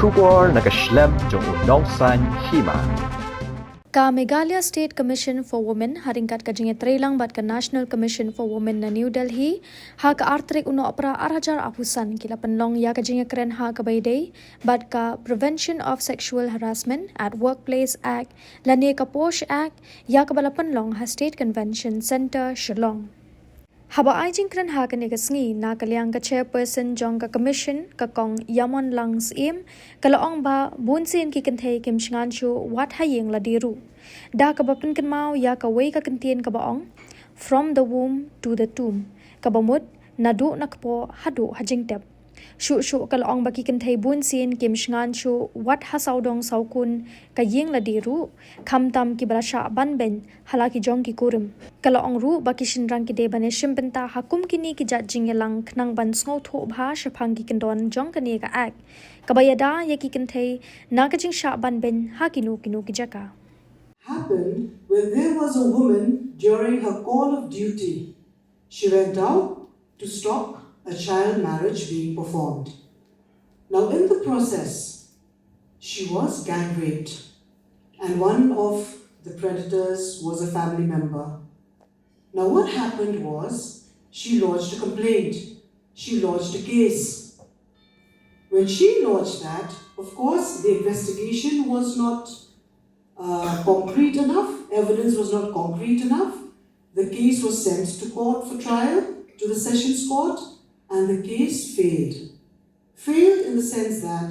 Shugor nakaslem jong unongsan Hima. Ka Meghalaya State Commission for Women haringkat ka jinge trailang bat ka National Commission for Women na New Delhi ha ka artrik uno apra arajar apusan kila penlong ya ka jinge kren ha ka bayday bat ka Prevention of Sexual Harassment at Workplace Act lani ka Posh Act ya ka bala penlong ha State Convention Center Shillong. Haba Ïing kren ha ka negasngi na kaliang ka chairperson jong ka commission ka kong yamon langs kalaong ba bunsin ki Kynthei kim Shngaiñ wat hayeng la diru. Da ka bapin kan mau ya ka way ka kentien ka baong from the womb to the tomb. Ka bamut nadu nakpo hadu hajing tep. Shuh kalaong baki Kynthei bunsin kim Shngaiñ wat hasaudong saukun ka yeng la diru kamtam ki balasha banben halaki jong ki kurum. Kalaong ru baki Shynrang ki debane Bynta hakum kini ki judging yalang knang ban sngo tho bha shapang ki kendon jong kani ka ak. Kabayada ya ki Kynthei na ka jing sha banben ha kinu ki jaka. Happened when there was a woman during her call of duty. She went out to stop a child marriage being performed. Now in the process, she was gang raped, and one of the predators was a family member. Now what happened was, she lodged a complaint, she lodged a case. When she lodged that, of course the investigation was not concrete enough, evidence was not concrete enough. The case was sent to court for trial, to the sessions court, and the case failed. Failed in the sense that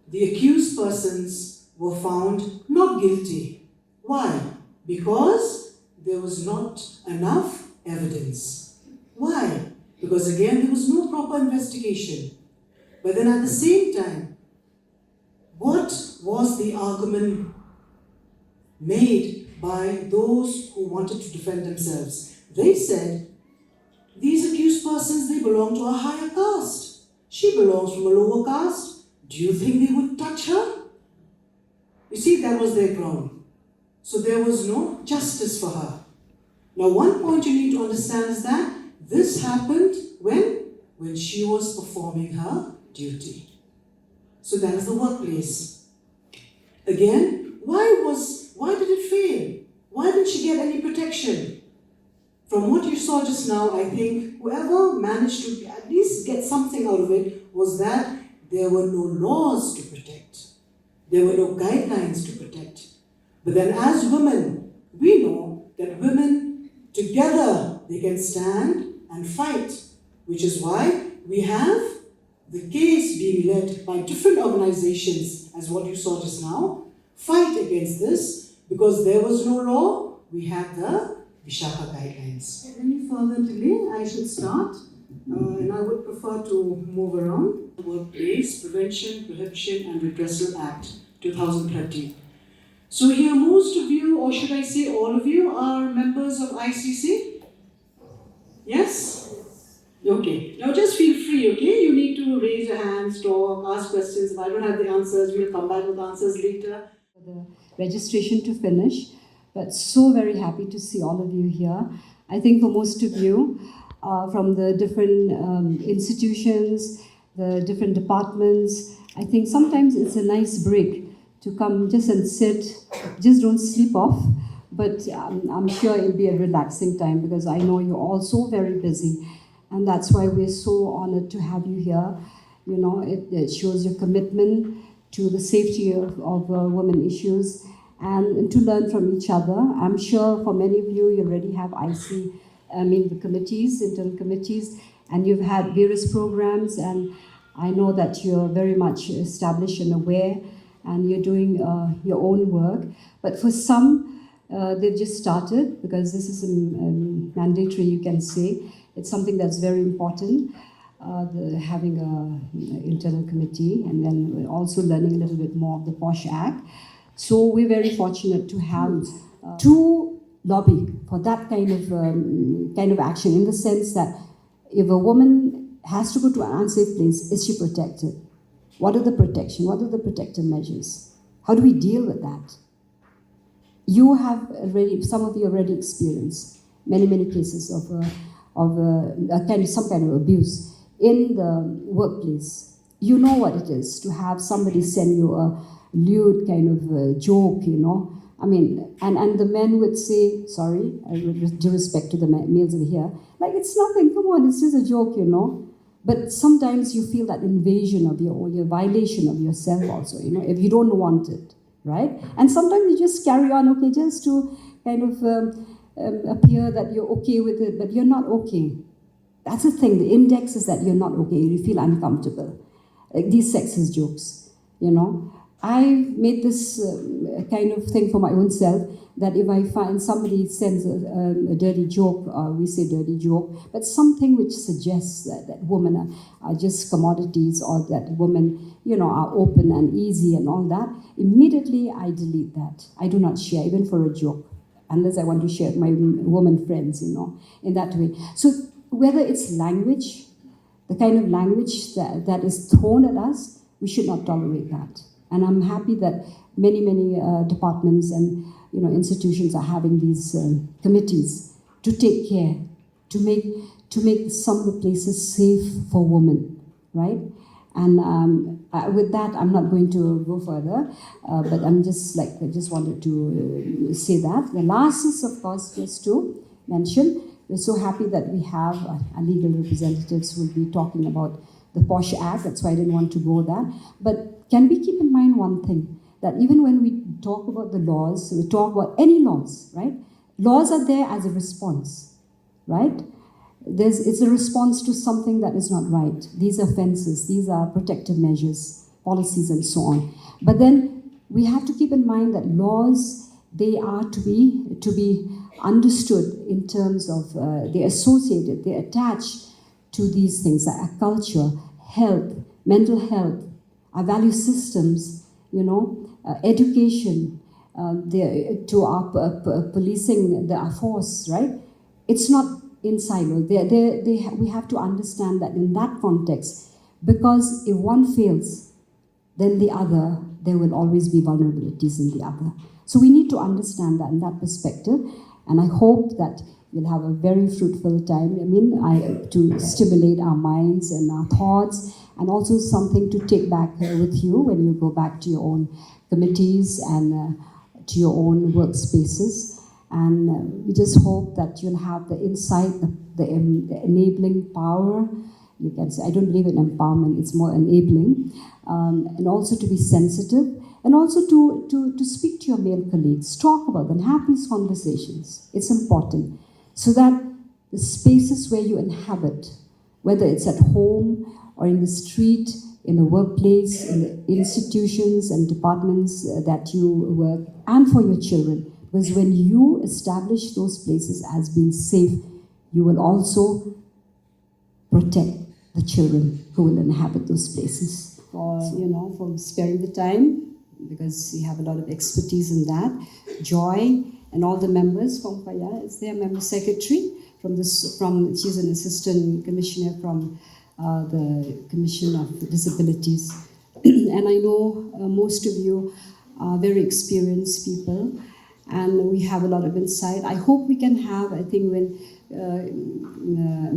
the accused persons were found not guilty. Why? Because there was not enough evidence. Why? Because again, there was no proper investigation. But then at the same time, what was the argument made by those who wanted to defend themselves? They said, these accused persons, they belong to a higher caste. She belongs from a lower caste. Do you think they would touch her? You see, that was their ground. So there was no justice for her. Now, one point you need to understand is that this happened when she was performing her duty. So that is the workplace. Again, why did it fail? Why didn't she get any protection? From what you saw just now, I think whoever managed to at least get something out of it was that there were no laws to protect. There were no guidelines to protect. But then as women, we know that women together, they can stand and fight, which is why we have the case being led by different organizations, as what you saw just now, fight against this, because there was no law, we had the Vishaka guidelines. Any further delay, I should start, and I would prefer to move around. Workplace Prevention, Prohibition and Redressal Act 2013. So here most of you, or should I say all of you, are members of ICC? Yes? Okay. Now just feel free, okay? You need to raise your hands, talk, ask questions. If I don't have the answers, we'll come back with answers later. The registration to finish. But so very happy to see all of you here. I think for most of you, from the different institutions, the different departments, I think sometimes it's a nice break to come just and sit, just don't sleep off, but I'm sure it'll be a relaxing time because I know you're all so very busy. And that's why we're so honored to have you here. You know, it shows your commitment to the safety of women issues, and to learn from each other. I'm sure for many of you, you already have the committees, internal committees, and you've had various programs, and I know that you're very much established and aware, and you're doing your own work. But for some, they've just started, because this is mandatory, you can say. It's something that's very important, having an internal committee, and then we're also learning a little bit more of the POSH Act. So we're very fortunate to have to lobby for that kind of action, in the sense that if a woman has to go to an unsafe place, is she protected? What are the protection? What are the protective measures? How do we deal with that? You have already, some of you already experienced many cases of some kind of abuse in the workplace. you know what it is to have somebody send you a lewd kind of joke, you know. I mean, and the men would say, sorry, with due respect to the males over here, like, it's nothing, come on, it's just a joke, you know. But sometimes you feel that invasion of your violation of yourself also, you know, if you don't want it, right? And sometimes you just carry on, okay, just to kind of appear that you're okay with it, but you're not okay. That's the thing, the index is that you're not okay, you feel uncomfortable. Like these sexist jokes, you know. I made this kind of thing for my own self, that if I find somebody sends a dirty joke, we say dirty joke, but something which suggests that women are just commodities, or that women, you know, are open and easy and all that, immediately I delete that. I do not share, even for a joke, unless I want to share with my woman friends, you know, in that way. So whether it's language, the kind of language that is thrown at us, we should not tolerate that. And I'm happy that many departments and, you know, institutions are having these committees to take care, to make some of the places safe for women, right? And with that, I'm not going to go further, but I just wanted to say that. The last is, of course, just to mention, we're so happy that we have our legal representatives who will be talking about the POSH Act. That's why I didn't want to go there. But can we keep in mind one thing, that even when we talk about the laws, we talk about any laws, right? Laws are there as a response, right? It's a response to something that is not right. These are fences, these are protective measures, policies, and so on. But then we have to keep in mind that laws, they are to be understood in terms of they're associated, they're attached to these things like our culture, health, mental health, our value systems, you know, education, to our policing, our force, right? It's not in silo. We have to understand that in that context, because if one fails, then the other, there will always be vulnerabilities in the other. So we need to understand that in that perspective, and I hope that we'll have a very fruitful time. I mean, to stimulate our minds and our thoughts, and also something to take back with you when you go back to your own committees and to your own workspaces. And we just hope that you'll have the insight, the enabling power. You can say, I don't believe in empowerment, it's more enabling. And also to be sensitive, and also to speak to your male colleagues, talk about them, have these conversations. It's important. So that the spaces where you inhabit, whether it's at home or in the street, in the workplace, in the institutions and departments that you work, and for your children, because when you establish those places as being safe, you will also protect the children who will inhabit those places. For sparing the time, because you have a lot of expertise in that. Joy and all the members from Paya is their member secretary she's an assistant commissioner from the Commission of Disabilities. And I know most of you are very experienced people, and we have a lot of insight. I hope we can have, I think when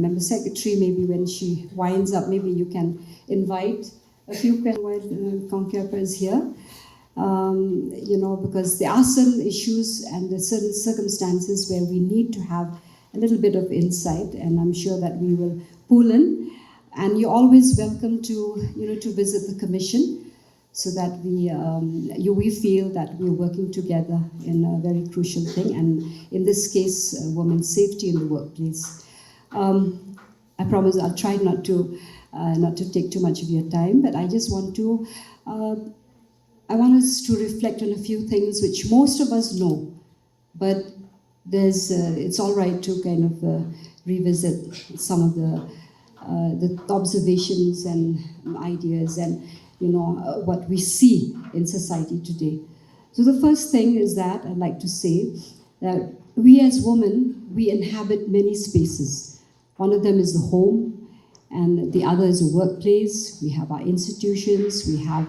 member secretary, maybe when she winds up, maybe you can invite a few concurrents here. Because there are certain issues and there are certain circumstances where we need to have a little bit of insight, and I'm sure that we will pull in. And you're always welcome to visit the commission, so that we feel that we're working together in a very crucial thing, and in this case, women's safety in the workplace. I promise I'll try not to take too much of your time, but I just want to. I want us to reflect on a few things which most of us know, but it's all right to kind of revisit some of the observations and ideas and what we see in society today. So the first thing is that I'd like to say that we as women, we inhabit many spaces. One of them is the home, and the other is the workplace. We have our institutions, we have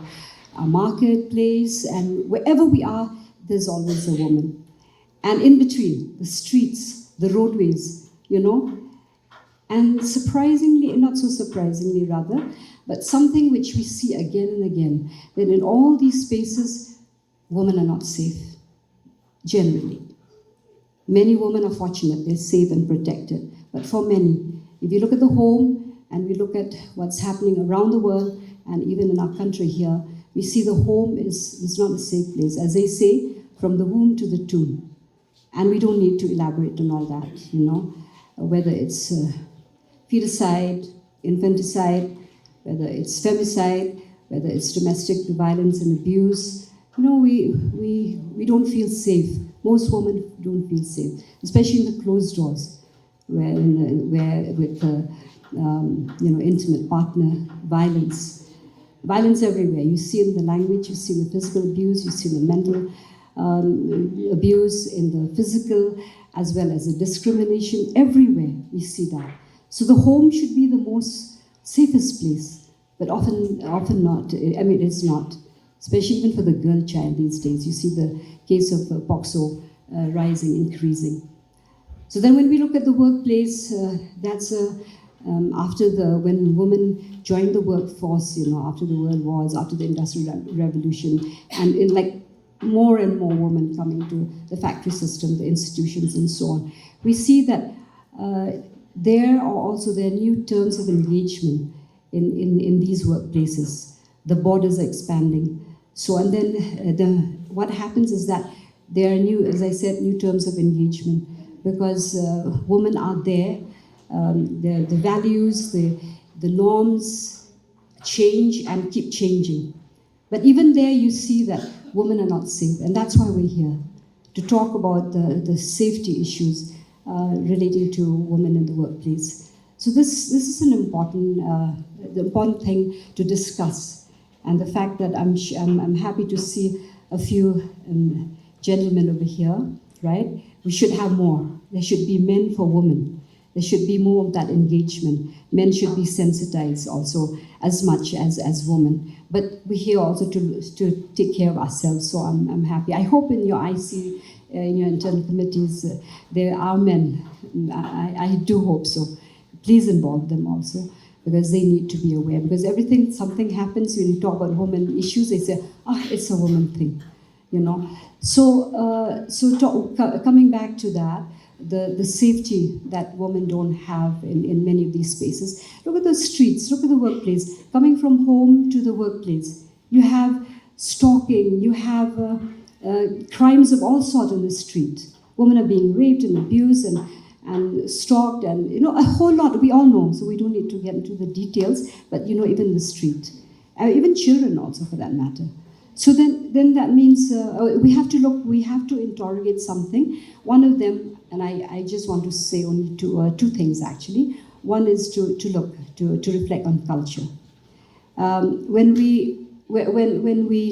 our marketplace, and wherever we are, there's always a woman. And in between, the streets, the roadways, And surprisingly, not so surprisingly rather, but something which we see again and again, that in all these spaces, women are not safe, generally. Many women are fortunate, they're safe and protected. But for many, if you look at the home and we look at what's happening around the world and even in our country here, we see the home is not a safe place. As they say, from the womb to the tomb. And we don't need to elaborate on all that, whether it's feticide, infanticide, whether it's femicide, whether it's domestic violence and abuse. We don't feel safe. Most women don't feel safe, especially in the closed doors, where with intimate partner violence. Violence everywhere. You see in the language, you see in the physical abuse, you see in the mental abuse, in the physical, as well as the discrimination. Everywhere we see that. So the home should be the most safest place, but often not. I mean, it's not. Especially even for the girl child these days. You see the case of POXO rising, increasing. So then when we look at the workplace, that's when women joined the workforce, after the world wars, after the Industrial Revolution, and in more and more women coming to the factory system, the institutions, and so on. We see that there are new terms of engagement in these workplaces. The borders are expanding. So, and then what happens is that there are new terms of engagement, because women are there. The values, the norms change and keep changing. But even there you see that women are not safe, and that's why we're here, to talk about the safety issues relating to women in the workplace. So this is an important thing to discuss, and the fact that I'm happy to see a few gentlemen over here, right? We should have more. There should be men for women. There should be more of that engagement. Men should be sensitized also as much as women. But we're here also to take care of ourselves, so I'm happy. I hope in your IC, in your internal committees, there are men. I do hope so. Please involve them also, because they need to be aware. Because something happens when you talk about women issues, they say, it's a woman thing, So coming back to that, the safety that women don't have in many of these spaces. Look at the streets, look at the workplace. Coming from home to the workplace, you have stalking, you have crimes of all sorts on the street. Women are being raped and abused and stalked, and a whole lot. We all know, so we don't need to get into the details, but even the street. Even children also, for that matter. So then that means we have to interrogate something. One of them, and I just want to say only two things actually. One is to reflect on culture. When we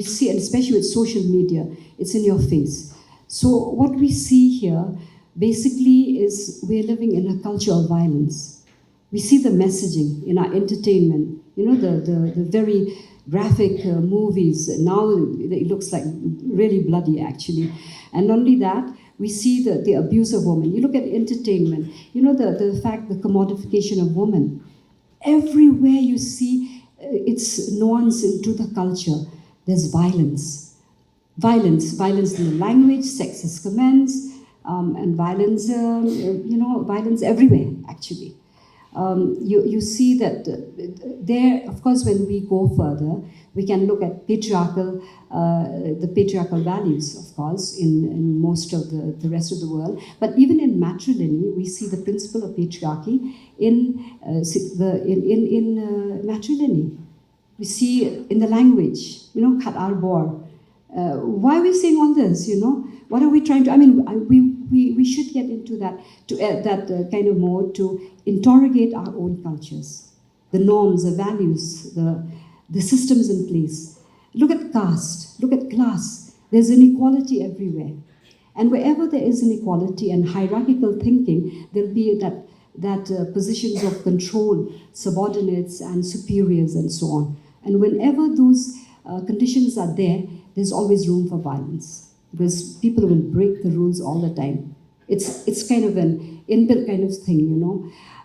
see, and especially with social media, it's in your face. So what we see here basically is we're living in a culture of violence. We see the messaging in our entertainment, the very graphic movies. Now it looks like really bloody, actually. And not only that, we see the abuse of women. You look at entertainment, the fact, the commodification of women. Everywhere you see it's nuanced into the culture. There's violence. Violence in the language, sexist comments, and violence, violence everywhere, actually. You see that there, of course, when we go further, we can look at the patriarchal values, of course, in most of the rest of the world. But even in matrilineal, we see the principle of patriarchy in matrilineal. We see in the language, Khat Arbor. Why are we saying all this? What are we trying to? I mean, we should get into that kind of mode to interrogate our own cultures, the norms, the values, the systems in place. Look at caste, look at class. There's inequality everywhere, and wherever there is inequality and hierarchical thinking, there'll be that positions of control, subordinates and superiors, and so on. And whenever those conditions are there, there's always room for violence, because people will break the rules all the time. It's kind of an inbuilt kind of thing,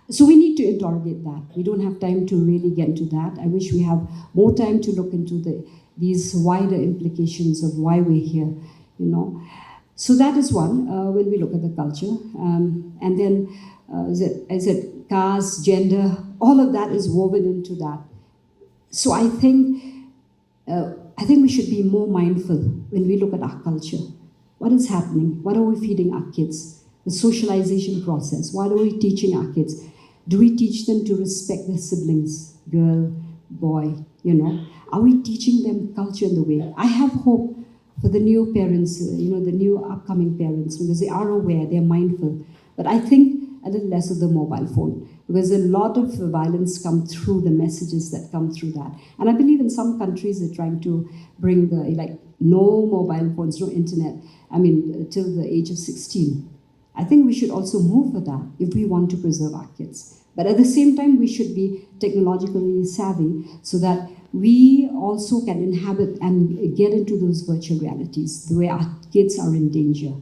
So we need to interrogate that. We don't have time to really get into that. I wish we have more time to look into these wider implications of why we're here, you know. So that is one, when we look at the culture. And then, is it caste, gender, all of that is woven into that. So I think we should be more mindful when we look at our culture. What is happening? What are we feeding our kids? The socialization process. What are we teaching our kids? Do we teach them to respect their siblings, girl, boy, you know? Are we teaching them culture in the way? I have hope for the new parents, you know, the new upcoming parents, because they are aware, they're mindful. But I think a little less of the mobile phone, because a lot of violence come through the messages that come through that. And I believe in some countries they're trying to bring no mobile phones, no internet, till the age of 16. I think we should also move for that if we want to preserve our kids. But at the same time, we should be technologically savvy so that we also can inhabit and get into those virtual realities, the way our kids are in danger.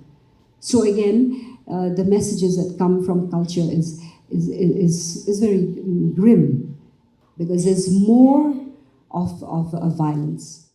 So again, the messages that come from culture is very grim, because there's more of violence.